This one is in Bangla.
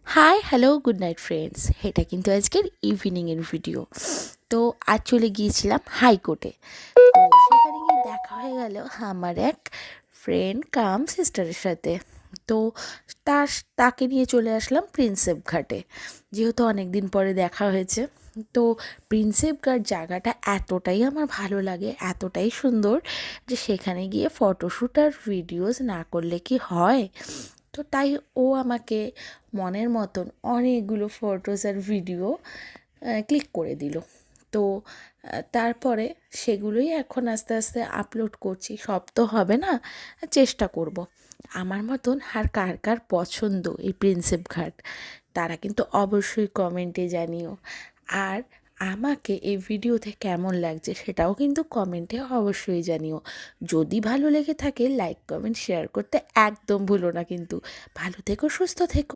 Hi hello good night friends, এটা কিন্তু আজকের ইভিনিংয়ের ভিডিও। তো আজ চলে গিয়েছিলাম হাইকোর্টে। তো সেখানে গিয়ে দেখা হয়ে গেল আমার এক ফ্রেন্ড কাম সিস্টারের সাথে। তো তার তাকে নিয়ে চলে আসলাম প্রিন্সেপ ঘাটে, যেহেতু অনেক দিন পরে দেখা হয়েছে। তো প্রিন্সেপ ঘাট জায়গাটা এতটাই আমার ভালো লাগে, এতটাই সুন্দর যে সেখানে গিয়ে ফটোশ্যুট আর ভিডিওস না করলে কি হয়। তো তাই ও আমাকে মনের মতন অনেকগুলো ফটোস আর ভিডিও ক্লিক করে দিল। তো তারপরে সেগুলোই এখন আস্তে আস্তে আপলোড করছি। সব তো হবে না, চেষ্টা করব। আমার মতন আর কার কার পছন্দ এই প্রিন্সেপ ঘাট, তারা কিন্তু অবশ্যই কমেন্টে জানিও। আর আমাকে এই ভিডিওতে কেমন লাগছে সেটাও কিন্তু কমেন্টে অবশ্যই জানিও। যদি ভালো লেগে থাকে লাইক কমেন্ট শেয়ার করতে একদম ভুলো না কিন্তু। ভালো থেকো, সুস্থ থেকো।